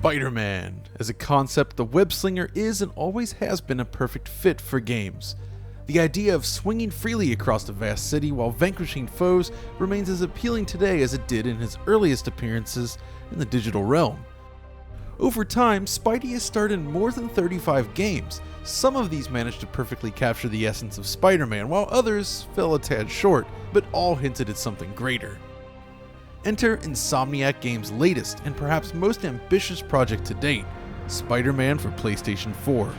Spider-Man. As a concept, the web slinger is and always has been a perfect fit for games. The idea of swinging freely across a vast city while vanquishing foes remains as appealing today as it did in his earliest appearances in the digital realm. Over time, Spidey has starred in more than 35 games. Some of these managed to perfectly capture the essence of Spider-Man, while others fell a tad short, but all hinted at something greater. Enter Insomniac Games' latest and perhaps most ambitious project to date, Spider-Man for PlayStation 4.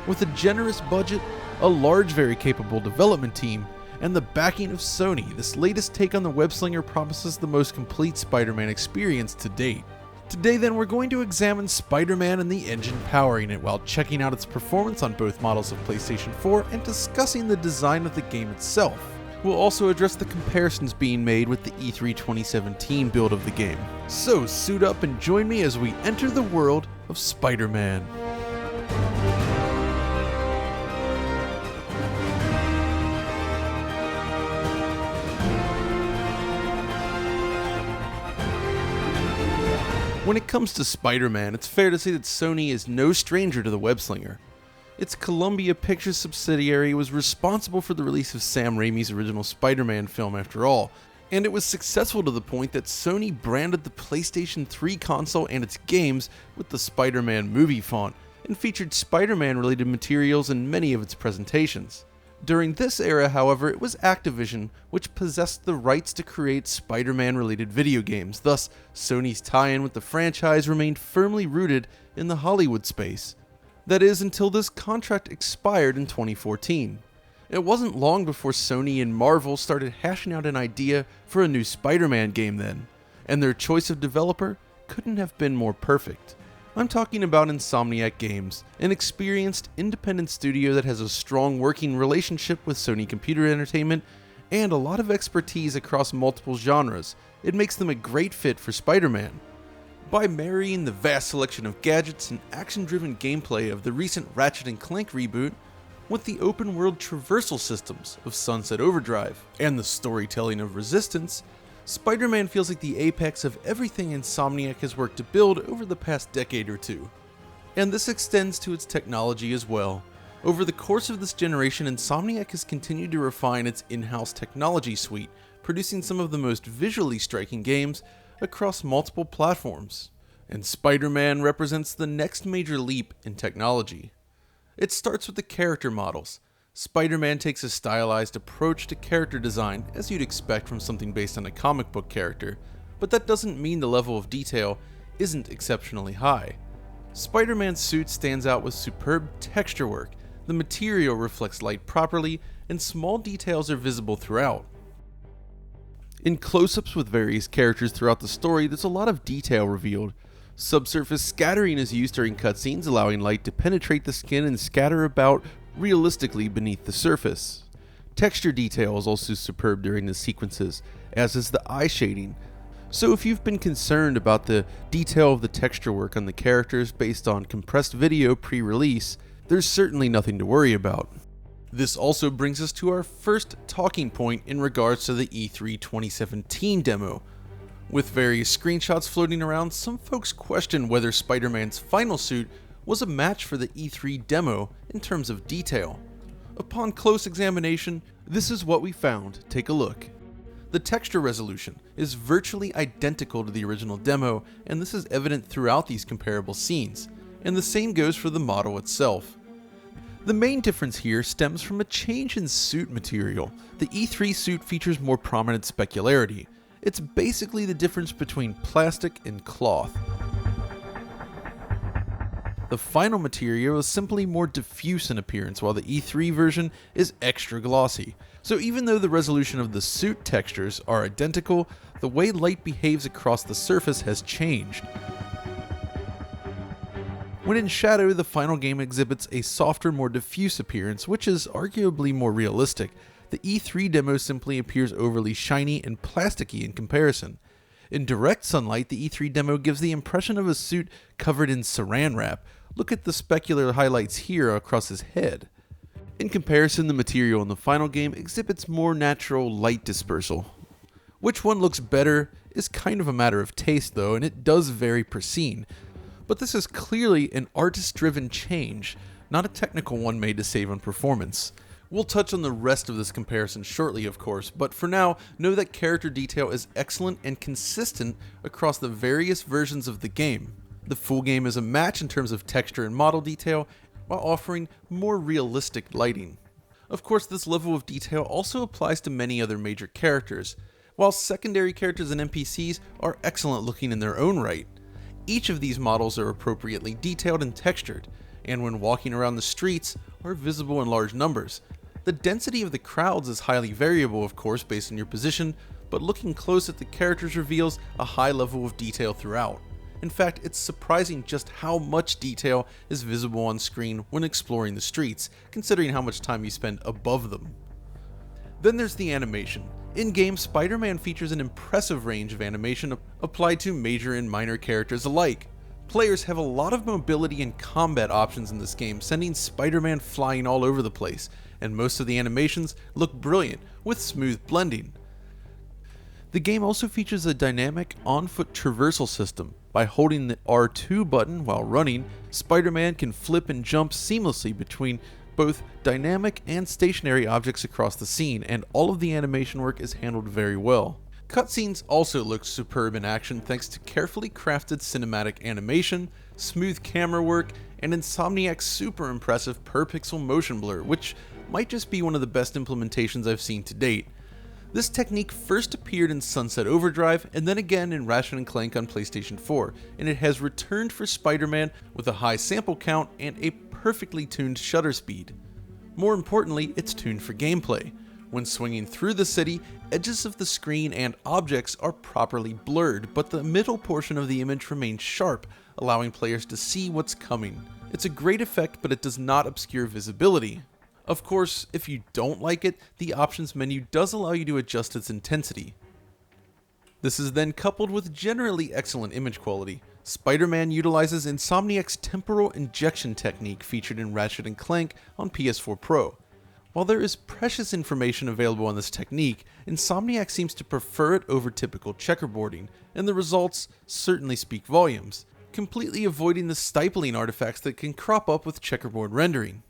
With a generous budget, a large, very capable development team, and the backing of Sony, this latest take on the web slinger promises the most complete Spider-Man experience to date. Today then, we're going to examine Spider-Man and the engine powering it while checking out its performance on both models of PlayStation 4 and discussing the design of the game itself. We'll also address the comparisons being made with the E3 2017 build of the game. So suit up and join me as we enter the world of Spider-Man. When it comes to Spider-Man, it's fair to say that Sony is no stranger to the web slinger. Its Columbia Pictures subsidiary was responsible for the release of Sam Raimi's original Spider-Man film after all, and it was successful to the point that Sony branded the PlayStation 3 console and its games with the Spider-Man movie font, and featured Spider-Man related materials in many of its presentations. During this era, however, it was Activision which possessed the rights to create Spider-Man related video games, thus Sony's tie-in with the franchise remained firmly rooted in the Hollywood space. That is, until this contract expired in 2014. It wasn't long before Sony and Marvel started hashing out an idea for a new Spider-Man game then, and their choice of developer couldn't have been more perfect. I'm talking about Insomniac Games, an experienced independent studio that has a strong working relationship with Sony Computer Entertainment and a lot of expertise across multiple genres. It makes them a great fit for Spider-Man. By marrying the vast selection of gadgets and action-driven gameplay of the recent Ratchet & Clank reboot with the open-world traversal systems of Sunset Overdrive and the storytelling of Resistance, Spider-Man feels like the apex of everything Insomniac has worked to build over the past decade or two. And this extends to its technology as well. Over the course of this generation, Insomniac has continued to refine its in-house technology suite, producing some of the most visually striking games across multiple platforms. And Spider-Man represents the next major leap in technology. It starts with the character models. Spider-Man takes a stylized approach to character design, as you'd expect from something based on a comic book character, but that doesn't mean the level of detail isn't exceptionally high. Spider-Man's suit stands out with superb texture work, the material reflects light properly, and small details are visible throughout. In close-ups with various characters throughout the story, there's a lot of detail revealed. Subsurface scattering is used during cutscenes, allowing light to penetrate the skin and scatter about realistically beneath the surface. Texture detail is also superb during the sequences, as is the eye shading. So if you've been concerned about the detail of the texture work on the characters based on compressed video pre-release, there's certainly nothing to worry about. This also brings us to our first talking point in regards to the E3 2017 demo. With various screenshots floating around, some folks question whether Spider-Man's final suit was a match for the E3 demo in terms of detail. Upon close examination, this is what we found. Take a look. The texture resolution is virtually identical to the original demo, and this is evident throughout these comparable scenes, and the same goes for the model itself. The main difference here stems from a change in suit material. The E3 suit features more prominent specularity. It's basically the difference between plastic and cloth. The final material is simply more diffuse in appearance, while the E3 version is extra glossy. So even though the resolution of the suit textures are identical, the way light behaves across the surface has changed. When in shadow, the final game exhibits a softer, more diffuse appearance, which is arguably more realistic. The E3 demo simply appears overly shiny and plasticky in comparison. In direct sunlight, the E3 demo gives the impression of a suit covered in saran wrap. Look at the specular highlights here across his head. In comparison, the material in the final game exhibits more natural light dispersal. Which one looks better is kind of a matter of taste though, and it does vary per scene. But this is clearly an artist-driven change, not a technical one made to save on performance. We'll touch on the rest of this comparison shortly, of course, but for now, know that character detail is excellent and consistent across the various versions of the game. The full game is a match in terms of texture and model detail, while offering more realistic lighting. Of course, this level of detail also applies to many other major characters, while secondary characters and NPCs are excellent looking in their own right. Each of these models are appropriately detailed and textured, and when walking around the streets, are visible in large numbers. The density of the crowds is highly variable, of course, based on your position, but looking close at the characters reveals a high level of detail throughout. In fact, it's surprising just how much detail is visible on screen when exploring the streets, considering how much time you spend above them. Then there's the animation. In-game, Spider-Man features an impressive range of animation applied to major and minor characters alike. Players have a lot of mobility and combat options in this game, sending Spider-Man flying all over the place, and most of the animations look brilliant, with smooth blending. The game also features a dynamic on-foot traversal system. By holding the R2 button while running, Spider-Man can flip and jump seamlessly between both dynamic and stationary objects across the scene, and all of the animation work is handled very well. Cutscenes also look superb in action thanks to carefully crafted cinematic animation, smooth camera work, and Insomniac's super impressive per-pixel motion blur, which might just be one of the best implementations I've seen to date. This technique first appeared in Sunset Overdrive and then again in Ratchet & Clank on PlayStation 4, and it has returned for Spider-Man with a high sample count and a perfectly tuned shutter speed. More importantly, it's tuned for gameplay. When swinging through the city, edges of the screen and objects are properly blurred, but the middle portion of the image remains sharp, allowing players to see what's coming. It's a great effect, but it does not obscure visibility. Of course, if you don't like it, the options menu does allow you to adjust its intensity. This is then coupled with generally excellent image quality. Spider-Man utilizes Insomniac's temporal injection technique featured in Ratchet & Clank on PS4 Pro. While there is precious information available on this technique, Insomniac seems to prefer it over typical checkerboarding, and the results certainly speak volumes, completely avoiding the stifling artifacts that can crop up with checkerboard rendering.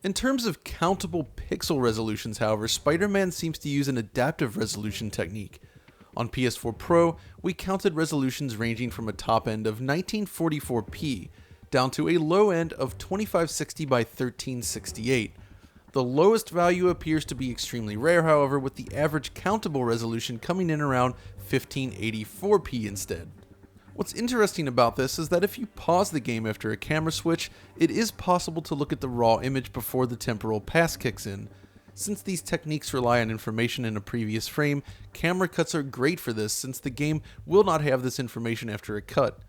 In terms of countable pixel resolutions, however, Spider-Man seems to use an adaptive resolution technique. On PS4 Pro, we counted resolutions ranging from a top end of 1944p down to a low end of 2560 by 1368. The lowest value appears to be extremely rare, however, with the average countable resolution coming in around 1584p instead. What's interesting about this is that if you pause the game after a camera switch, it is possible to look at the raw image before the temporal pass kicks in. Since these techniques rely on information in a previous frame, camera cuts are great for this since the game will not have this information after a cut.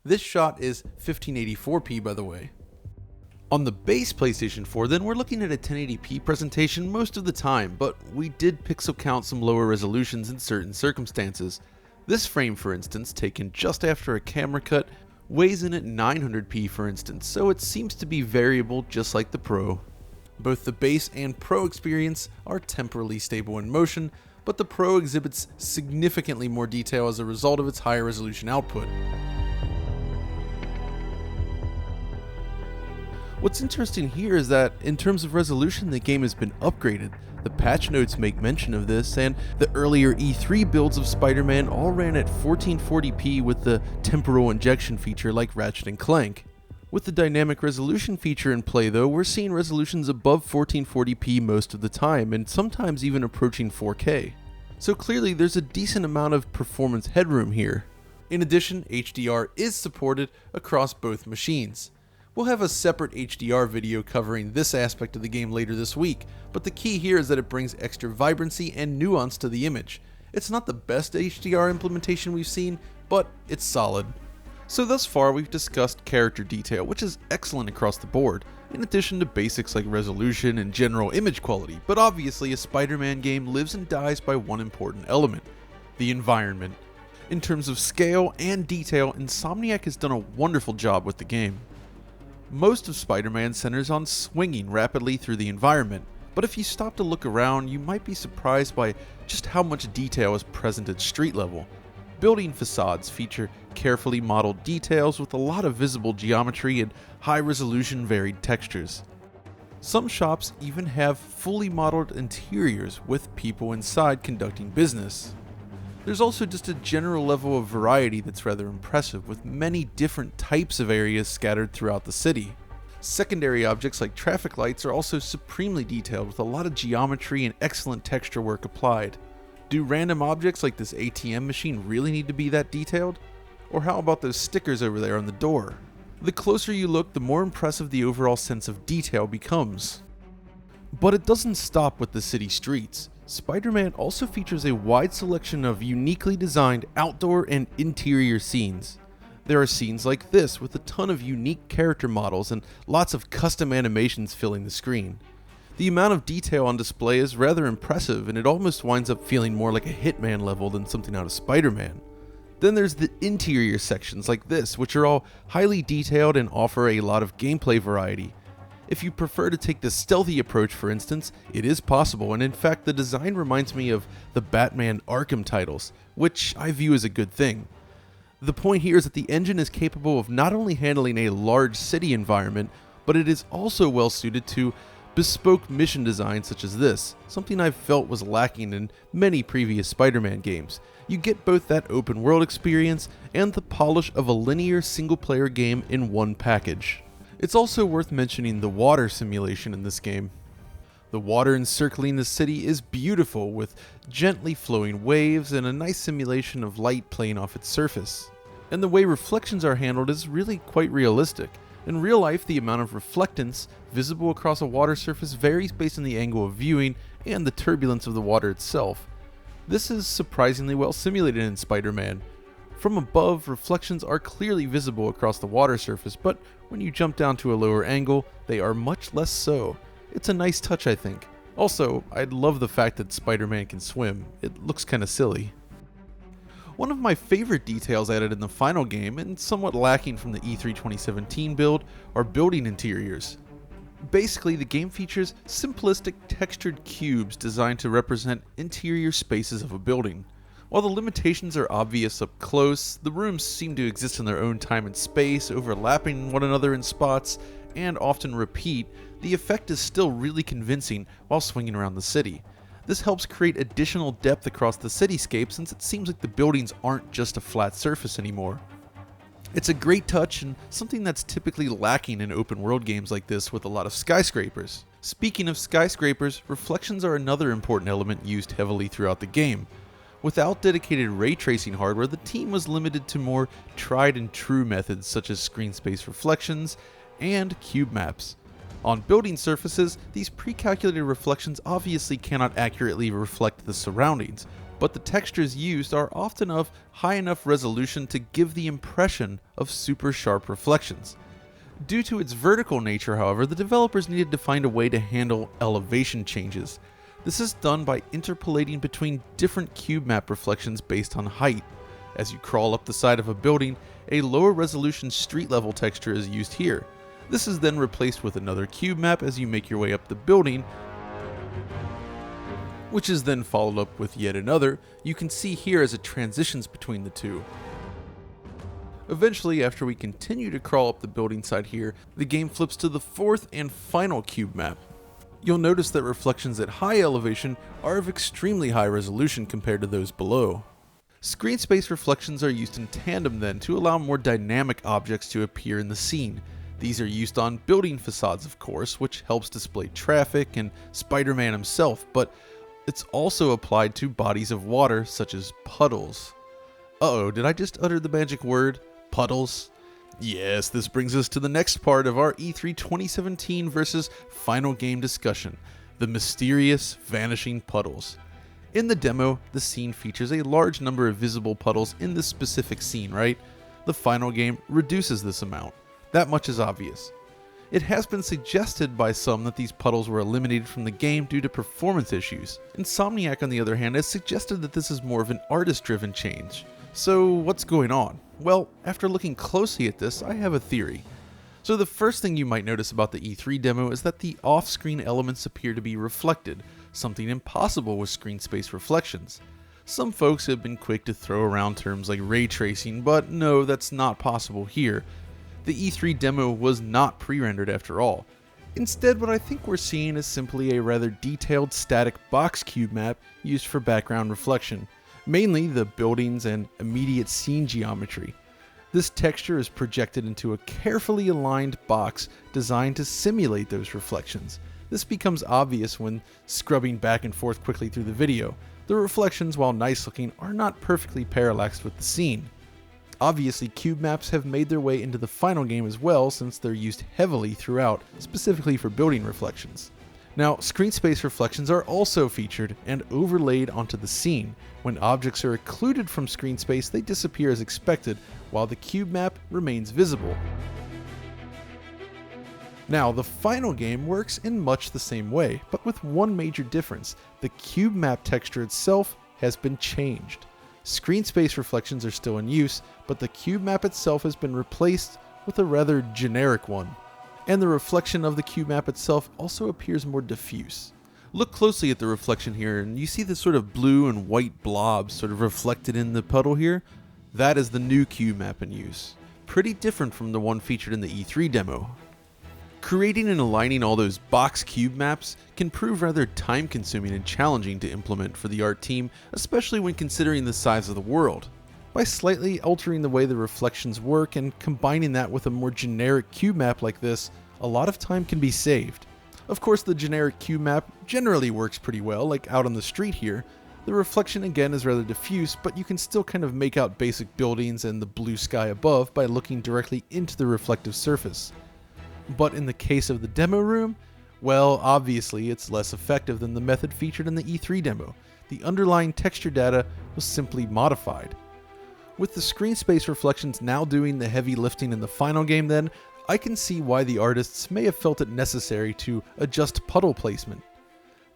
This shot is 1584p, by the way. On the base PlayStation 4, then, we're looking at a 1080p presentation most of the time, but we did pixel count some lower resolutions in certain circumstances. This frame, for instance, taken just after a camera cut, weighs in at 900p for instance, so it seems to be variable just like the Pro. Both the base and Pro experience are temporally stable in motion, but the Pro exhibits significantly more detail as a result of its higher resolution output. What's interesting here is that, in terms of resolution, the game has been upgraded. The patch notes make mention of this, and the earlier E3 builds of Spider-Man all ran at 1440p with the temporal injection feature like Ratchet & Clank. With the dynamic resolution feature in play though, we're seeing resolutions above 1440p most of the time, and sometimes even approaching 4K. So clearly there's a decent amount of performance headroom here. In addition, HDR is supported across both machines. We'll have a separate HDR video covering this aspect of the game later this week, but the key here is that it brings extra vibrancy and nuance to the image. It's not the best HDR implementation we've seen, but it's solid. So thus far we've discussed character detail, which is excellent across the board, in addition to basics like resolution and general image quality, but obviously a Spider-Man game lives and dies by one important element: the environment. In terms of scale and detail, Insomniac has done a wonderful job with the game. Most of Spider-Man centers on swinging rapidly through the environment, but if you stop to look around, you might be surprised by just how much detail is present at street level. Building facades feature carefully modeled details with a lot of visible geometry and high-resolution varied textures. Some shops even have fully modeled interiors with people inside conducting business. There's also just a general level of variety that's rather impressive, with many different types of areas scattered throughout the city. Secondary objects like traffic lights are also supremely detailed with a lot of geometry and excellent texture work applied. Do random objects like this ATM machine really need to be that detailed? Or how about those stickers over there on the door? The closer you look, the more impressive the overall sense of detail becomes. But it doesn't stop with the city streets. Spider-Man also features a wide selection of uniquely designed outdoor and interior scenes. There are scenes like this with a ton of unique character models and lots of custom animations filling the screen. The amount of detail on display is rather impressive, and it almost winds up feeling more like a Hitman level than something out of Spider-Man. Then there's the interior sections like this, which are all highly detailed and offer a lot of gameplay variety. If you prefer to take the stealthy approach, for instance, it is possible, and in fact the design reminds me of the Batman Arkham titles, which I view as a good thing. The point here is that the engine is capable of not only handling a large city environment, but it is also well suited to bespoke mission design such as this, something I've felt was lacking in many previous Spider-Man games. You get both that open world experience and the polish of a linear single-player game in one package. It's also worth mentioning the water simulation in this game. The water encircling the city is beautiful, with gently flowing waves and a nice simulation of light playing off its surface. And the way reflections are handled is really quite realistic. In real life, the amount of reflectance visible across a water surface varies based on the angle of viewing and the turbulence of the water itself. This is surprisingly well simulated in Spider-Man. From above, reflections are clearly visible across the water surface, but when you jump down to a lower angle, they are much less so. It's a nice touch, I think. Also, I love the fact that Spider-Man can swim. It looks kinda silly. One of my favorite details added in the final game, and somewhat lacking from the E3 2017 build, are building interiors. Basically, the game features simplistic textured cubes designed to represent interior spaces of a building. While the limitations are obvious up close, the rooms seem to exist in their own time and space, overlapping one another in spots, and often repeat. The effect is still really convincing while swinging around the city. This helps create additional depth across the cityscape, since it seems like the buildings aren't just a flat surface anymore. It's a great touch and something that's typically lacking in open world games like this with a lot of skyscrapers. Speaking of skyscrapers, reflections are another important element used heavily throughout the game. Without dedicated ray tracing hardware, the team was limited to more tried and true methods such as screen space reflections and cube maps. On building surfaces, these pre-calculated reflections obviously cannot accurately reflect the surroundings, but the textures used are often of high enough resolution to give the impression of super sharp reflections. Due to its vertical nature, however, the developers needed to find a way to handle elevation changes. This is done by interpolating between different cube map reflections based on height. As you crawl up the side of a building, a lower resolution street level texture is used here. This is then replaced with another cube map as you make your way up the building, which is then followed up with yet another. You can see here as it transitions between the two. Eventually, after we continue to crawl up the building side here, the game flips to the fourth and final cube map. You'll notice that reflections at high elevation are of extremely high resolution compared to those below. Screen space reflections are used in tandem then to allow more dynamic objects to appear in the scene. These are used on building facades, of course, which helps display traffic and Spider-Man himself, but it's also applied to bodies of water such as puddles. Uh-oh, did I just utter the magic word? Puddles? Yes, this brings us to the next part of our E3 2017 versus final game discussion, the mysterious vanishing puddles. In the demo, the scene features a large number of visible puddles in this specific scene, right? The final game reduces this amount. That much is obvious. It has been suggested by some that these puddles were eliminated from the game due to performance issues. Insomniac, on the other hand, has suggested that this is more of an artist-driven change. So what's going on? Well, after looking closely at this, I have a theory. So the first thing you might notice about the E3 demo is that the off-screen elements appear to be reflected, something impossible with screen space reflections. Some folks have been quick to throw around terms like ray tracing, but no, that's not possible here. The E3 demo was not pre-rendered after all. Instead, what I think we're seeing is simply a rather detailed static box cube map used for background reflection, mainly the buildings and immediate scene geometry. This texture is projected into a carefully aligned box designed to simulate those reflections. This becomes obvious when scrubbing back and forth quickly through the video. The reflections, while nice looking, are not perfectly parallaxed with the scene. Obviously, cube maps have made their way into the final game as well, since they're used heavily throughout, specifically for building reflections. Now, screen space reflections are also featured and overlaid onto the scene. When objects are occluded from screen space, they disappear as expected, while the cube map remains visible. Now, the final game works in much the same way, but with one major difference. The cube map texture itself has been changed. Screen space reflections are still in use, but the cube map itself has been replaced with a rather generic one. And the reflection of the cube map itself also appears more diffuse. Look closely at the reflection here, and you see this sort of blue and white blobs sort of reflected in the puddle here. That is the new cube map in use. Pretty different from the one featured in the E3 demo. Creating and aligning all those box cube maps can prove rather time-consuming and challenging to implement for the art team, especially when considering the size of the world. By slightly altering the way the reflections work and combining that with a more generic cube map like this, a lot of time can be saved. Of course, the generic cube map generally works pretty well, like out on the street here. The reflection again is rather diffuse, but you can still kind of make out basic buildings and the blue sky above by looking directly into the reflective surface. But in the case of the demo room, well, obviously it's less effective than the method featured in the E3 demo. The underlying texture data was simply modified. With the screen space reflections now doing the heavy lifting in the final game then, I can see why the artists may have felt it necessary to adjust puddle placement.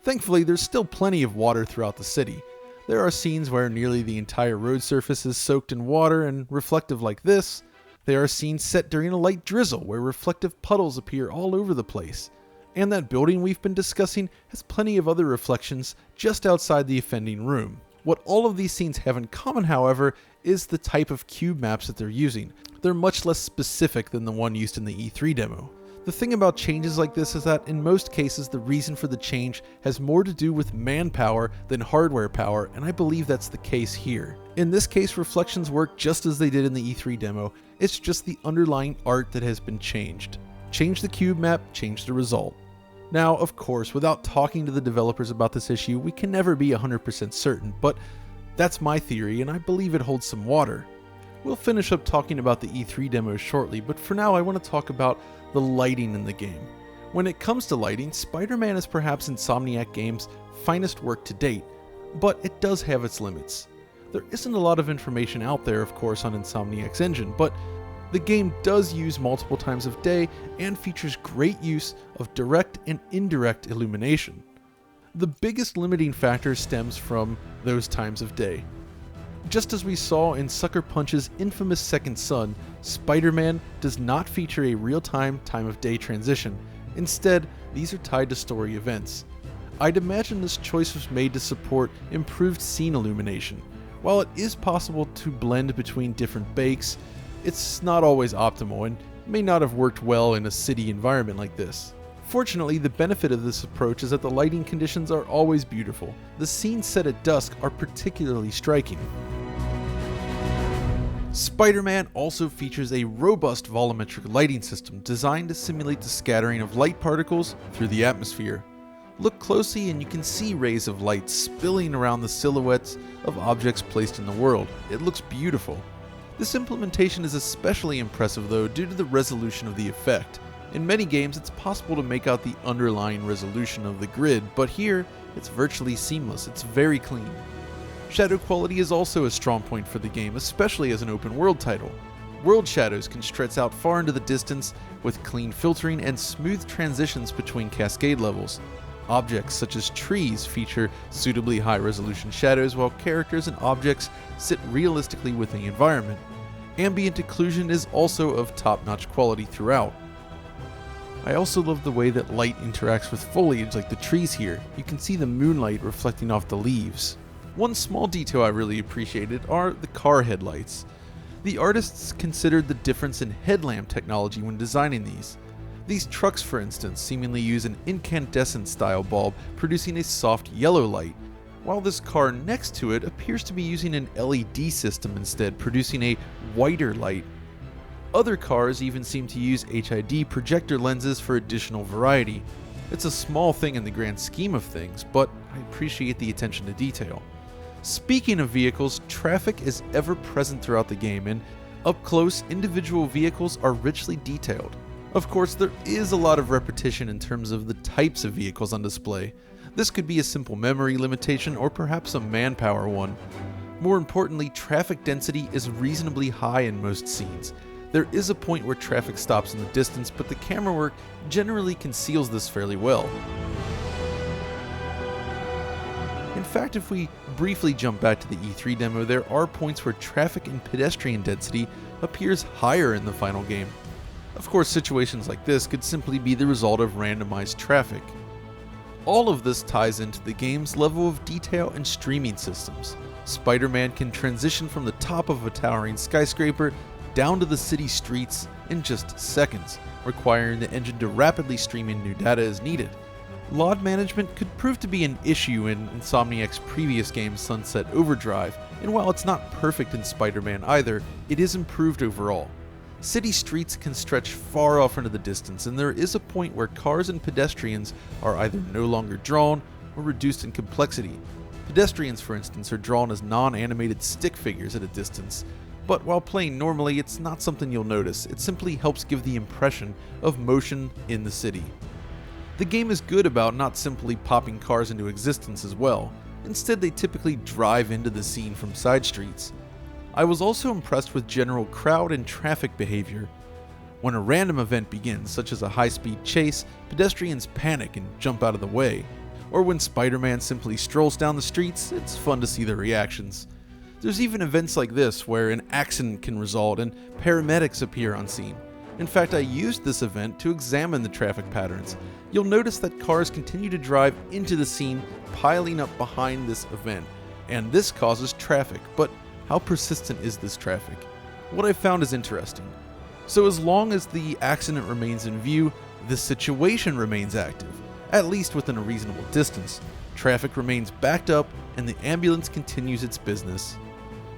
Thankfully, there's still plenty of water throughout the city. There are scenes where nearly the entire road surface is soaked in water and reflective like this. There are scenes set during a light drizzle where reflective puddles appear all over the place. And that building we've been discussing has plenty of other reflections just outside the offending room. What all of these scenes have in common, however, is the type of cube maps that they're using. They're much less specific than the one used in the E3 demo. The thing about changes like this is that in most cases the reason for the change has more to do with manpower than hardware power, and I believe that's the case here. In this case, reflections work just as they did in the E3 demo, it's just the underlying art that has been changed. Change the cube map, change the result. Now, of course, without talking to the developers about this issue, we can never be 100% certain, but that's my theory and I believe it holds some water. We'll finish up talking about the E3 demo shortly, but for now I want to talk about the lighting in the game. When it comes to lighting, Spider-Man is perhaps Insomniac Games' finest work to date, but it does have its limits. There isn't a lot of information out there, of course, on Insomniac's engine, but the game does use multiple times of day and features great use of direct and indirect illumination. The biggest limiting factor stems from those times of day. Just as we saw in Sucker Punch's infamous Second Son, Spider-Man does not feature a real-time time of day transition. Instead, these are tied to story events. I'd imagine this choice was made to support improved scene illumination. While it is possible to blend between different bakes, it's not always optimal and may not have worked well in a city environment like this. Fortunately, the benefit of this approach is that the lighting conditions are always beautiful. The scenes set at dusk are particularly striking. Spider-Man also features a robust volumetric lighting system designed to simulate the scattering of light particles through the atmosphere. Look closely and you can see rays of light spilling around the silhouettes of objects placed in the world. It looks beautiful. This implementation is especially impressive though due to the resolution of the effect. In many games it's possible to make out the underlying resolution of the grid, but here it's virtually seamless, it's very clean. Shadow quality is also a strong point for the game, especially as an open world title. World shadows can stretch out far into the distance with clean filtering and smooth transitions between cascade levels. Objects such as trees feature suitably high resolution shadows while characters and objects sit realistically within the environment. Ambient occlusion is also of top-notch quality throughout. I also love the way that light interacts with foliage like the trees here. You can see the moonlight reflecting off the leaves. One small detail I really appreciated are the car headlights. The artists considered the difference in headlamp technology when designing these. These trucks, for instance, seemingly use an incandescent style bulb producing a soft yellow light, while this car next to it appears to be using an LED system instead, producing a whiter light. Other cars even seem to use HID projector lenses for additional variety. It's a small thing in the grand scheme of things, but I appreciate the attention to detail. Speaking of vehicles, traffic is ever present throughout the game, and up close, individual vehicles are richly detailed. Of course, there is a lot of repetition in terms of the types of vehicles on display. This could be a simple memory limitation or perhaps a manpower one. More importantly, traffic density is reasonably high in most scenes. There is a point where traffic stops in the distance, but the camera work generally conceals this fairly well. In fact, if we briefly jump back to the E3 demo, there are points where traffic and pedestrian density appears higher in the final game. Of course, situations like this could simply be the result of randomized traffic. All of this ties into the game's level of detail and streaming systems. Spider-Man can transition from the top of a towering skyscraper down to the city streets in just seconds, requiring the engine to rapidly stream in new data as needed. LOD management could prove to be an issue in Insomniac's previous game Sunset Overdrive, and while it's not perfect in Spider-Man either, it is improved overall. City streets can stretch far off into the distance, and there is a point where cars and pedestrians are either no longer drawn or reduced in complexity. Pedestrians, for instance, are drawn as non-animated stick figures at a distance, but while playing normally, it's not something you'll notice. It simply helps give the impression of motion in the city. The game is good about not simply popping cars into existence as well. Instead, they typically drive into the scene from side streets. I was also impressed with general crowd and traffic behavior. When a random event begins, such as a high-speed chase, pedestrians panic and jump out of the way. Or when Spider-Man simply strolls down the streets, it's fun to see their reactions. There's even events like this where an accident can result and paramedics appear on scene. In fact, I used this event to examine the traffic patterns. You'll notice that cars continue to drive into the scene, piling up behind this event, and this causes traffic, but how persistent is this traffic? What I found is interesting. So as long as the accident remains in view, the situation remains active, at least within a reasonable distance. Traffic remains backed up, and the ambulance continues its business.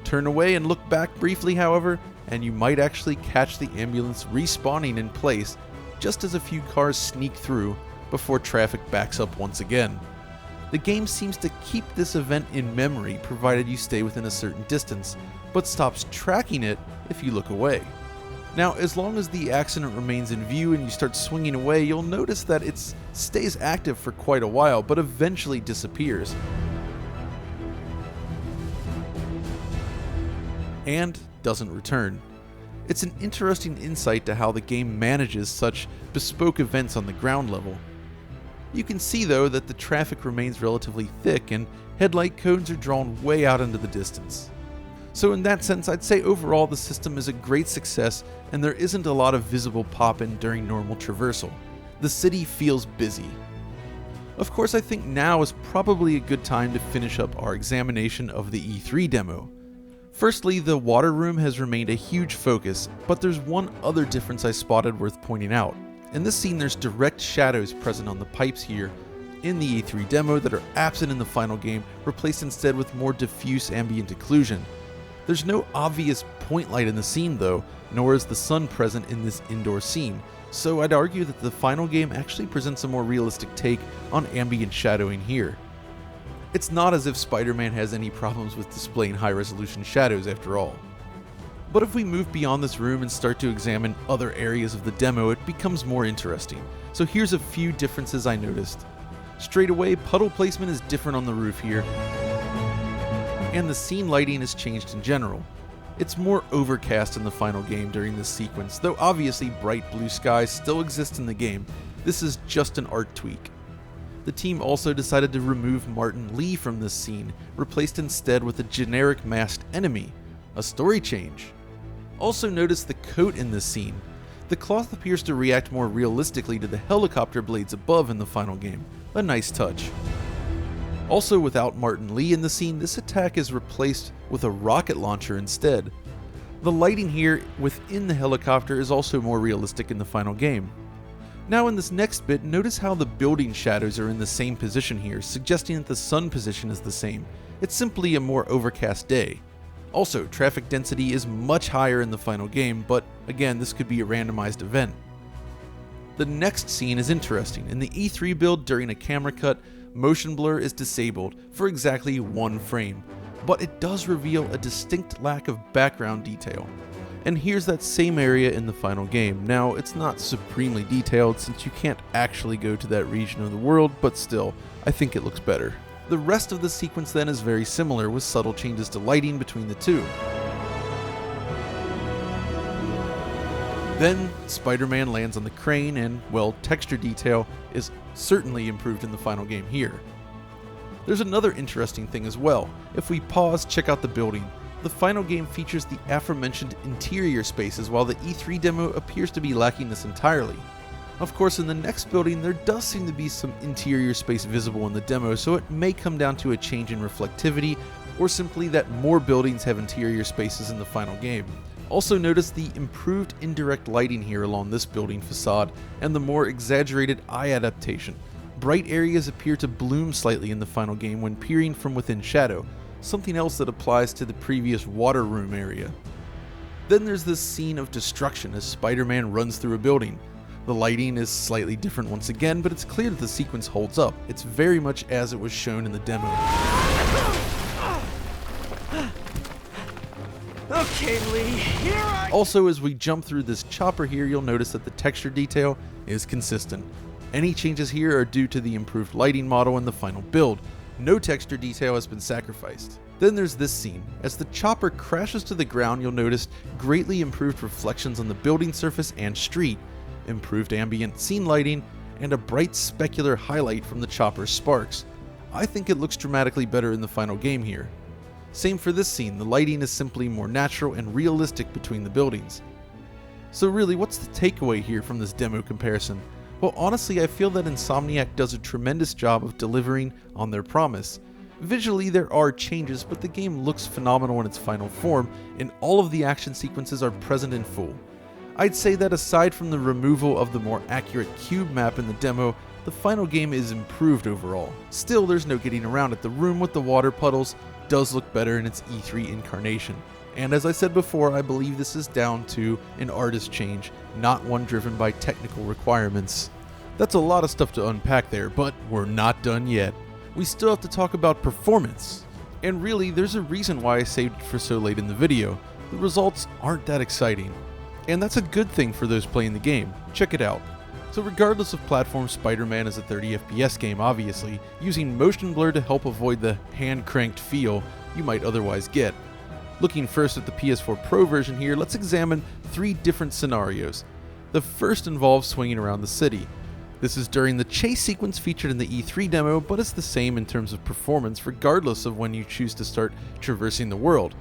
Turn away and look back briefly, however, and you might actually catch the ambulance respawning in place just as a few cars sneak through before traffic backs up once again. The game seems to keep this event in memory provided you stay within a certain distance, but stops tracking it if you look away. Now, as long as the accident remains in view and you start swinging away, you'll notice that it stays active for quite a while, but eventually disappears. And doesn't return. It's an interesting insight to how the game manages such bespoke events on the ground level. You can see though that the traffic remains relatively thick and headlight cones are drawn way out into the distance. So in that sense, I'd say overall the system is a great success and there isn't a lot of visible pop-in during normal traversal. The city feels busy. Of course, I think now is probably a good time to finish up our examination of the E3 demo. Firstly, the water room has remained a huge focus, but there's one other difference I spotted worth pointing out. In this scene, there's direct shadows present on the pipes here in the E3 demo that are absent in the final game, replaced instead with more diffuse ambient occlusion. There's no obvious point light in the scene though, nor is the sun present in this indoor scene, so I'd argue that the final game actually presents a more realistic take on ambient shadowing here. It's not as if Spider-Man has any problems with displaying high-resolution shadows after all. But if we move beyond this room and start to examine other areas of the demo, it becomes more interesting. So here's a few differences I noticed. Straight away, puddle placement is different on the roof here, and the scene lighting has changed in general. It's more overcast in the final game during this sequence, though obviously bright blue skies still exist in the game. This is just an art tweak. The team also decided to remove Martin Lee from this scene, replaced instead with a generic masked enemy, a story change. Also notice the coat in this scene. The cloth appears to react more realistically to the helicopter blades above in the final game, a nice touch. Also, without Martin Lee in the scene, this attack is replaced with a rocket launcher instead. The lighting here within the helicopter is also more realistic in the final game. Now in this next bit, notice how the building shadows are in the same position here, suggesting that the sun position is the same. It's simply a more overcast day. Also, traffic density is much higher in the final game, but again, this could be a randomized event. The next scene is interesting. In the E3 build, during a camera cut, motion blur is disabled for exactly 1 frame, but it does reveal a distinct lack of background detail. And here's that same area in the final game. Now, it's not supremely detailed since you can't actually go to that region of the world, but still, I think it looks better. The rest of the sequence then is very similar, with subtle changes to lighting between the two. Then, Spider-Man lands on the crane and, well, texture detail is certainly improved in the final game here. There's another interesting thing as well. If we pause, check out the building. The final game features the aforementioned interior spaces, while the E3 demo appears to be lacking this entirely. Of course, in the next building, there does seem to be some interior space visible in the demo, so it may come down to a change in reflectivity, or simply that more buildings have interior spaces in the final game. Also notice the improved indirect lighting here along this building facade, and the more exaggerated eye adaptation. Bright areas appear to bloom slightly in the final game when peering from within shadow, something else that applies to the previous water room area. Then there's this scene of destruction as Spider-Man runs through a building. The lighting is slightly different once again, but it's clear that the sequence holds up. It's very much as it was shown in the demo. Okay, Lee, here I... Also, as we jump through this chopper here, you'll notice that the texture detail is consistent. Any changes here are due to the improved lighting model in the final build. No texture detail has been sacrificed. Then there's this scene. As the chopper crashes to the ground, you'll notice greatly improved reflections on the building surface and street, improved ambient scene lighting, and a bright specular highlight from the chopper's sparks. I think it looks dramatically better in the final game here. Same for this scene, the lighting is simply more natural and realistic between the buildings. So really, what's the takeaway here from this demo comparison? Well, honestly, I feel that Insomniac does a tremendous job of delivering on their promise. Visually, there are changes, but the game looks phenomenal in its final form, and all of the action sequences are present in full. I'd say that aside from the removal of the more accurate cube map in the demo, the final game is improved overall. Still, there's no getting around it. The room with the water puddles does look better in its E3 incarnation. And as I said before, I believe this is down to an artist change, not one driven by technical requirements. That's a lot of stuff to unpack there, but we're not done yet. We still have to talk about performance. And really, there's a reason why I saved it for so late in the video. The results aren't that exciting. And that's a good thing for those playing the game. Check it out. So regardless of platform, Spider-Man is a 30 FPS game, obviously, using motion blur to help avoid the hand-cranked feel you might otherwise get. Looking first at the PS4 Pro version here, let's examine 3 different scenarios. The first involves swinging around the city. This is during the chase sequence featured in the E3 demo, but it's the same in terms of performance regardless of when you choose to start traversing the world.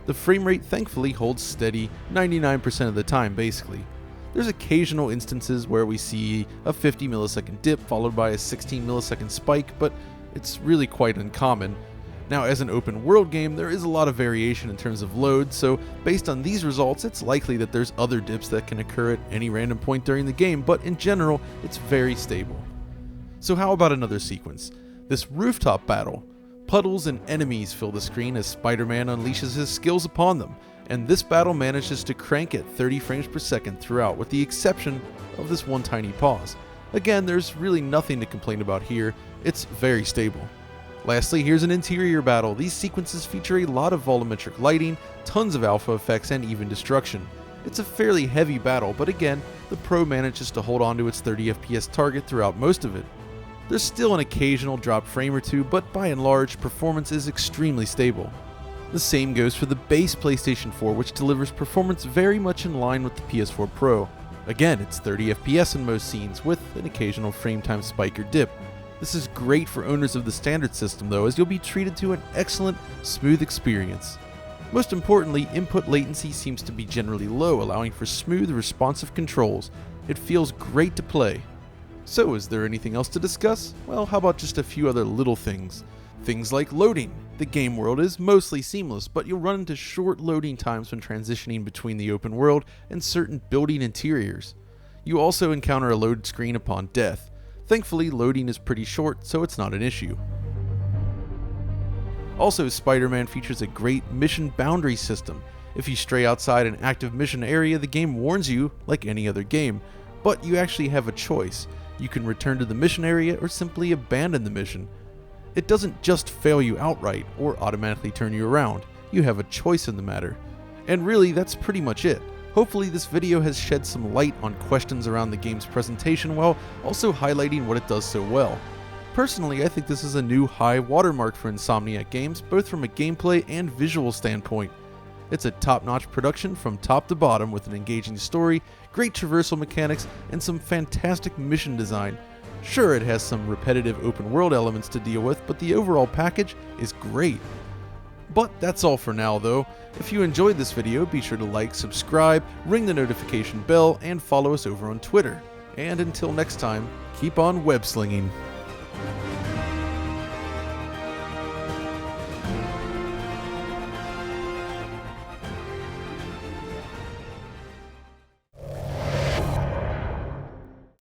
The frame rate thankfully holds steady 99% of the time basically. There's occasional instances where we see a 50 millisecond dip followed by a 16 millisecond spike, but it's really quite uncommon. Now, as an open world game, there is a lot of variation in terms of load, so based on these results, it's likely that there's other dips that can occur at any random point during the game, but in general, it's very stable. So how about another sequence? This rooftop battle. Puddles and enemies fill the screen as Spider-Man unleashes his skills upon them, and this battle manages to crank at 30 frames per second throughout, with the exception of this one tiny pause. Again, there's really nothing to complain about here, it's very stable. Lastly, here's an interior battle. These sequences feature a lot of volumetric lighting, tons of alpha effects, and even destruction. It's a fairly heavy battle, but again, the Pro manages to hold on to its 30 FPS target throughout most of it. There's still an occasional drop frame or two, but by and large, performance is extremely stable. The same goes for the base PlayStation 4, which delivers performance very much in line with the PS4 Pro. Again, it's 30 FPS in most scenes, with an occasional frame time spike or dip. This is great for owners of the standard system though, as you'll be treated to an excellent, smooth experience. Most importantly, input latency seems to be generally low, allowing for smooth, responsive controls. It feels great to play. So, is there anything else to discuss? Well, how about just a few other little things? Things like loading. The game world is mostly seamless, but you'll run into short loading times when transitioning between the open world and certain building interiors. You also encounter a load screen upon death. Thankfully, loading is pretty short, so it's not an issue. Also, Spider-Man features a great mission boundary system. If you stray outside an active mission area, the game warns you, like any other game, but you actually have a choice. You can return to the mission area or simply abandon the mission. It doesn't just fail you outright or automatically turn you around. You have a choice in the matter. And really, that's pretty much it. Hopefully this video has shed some light on questions around the game's presentation while also highlighting what it does so well. Personally, I think this is a new high watermark for Insomniac games, both from a gameplay and visual standpoint. It's a top-notch production from top to bottom with an engaging story, great traversal mechanics, and some fantastic mission design. Sure, it has some repetitive open-world elements to deal with, but the overall package is great. But that's all for now though. If you enjoyed this video, be sure to like, subscribe, ring the notification bell, and follow us over on Twitter. And until next time, keep on web slinging.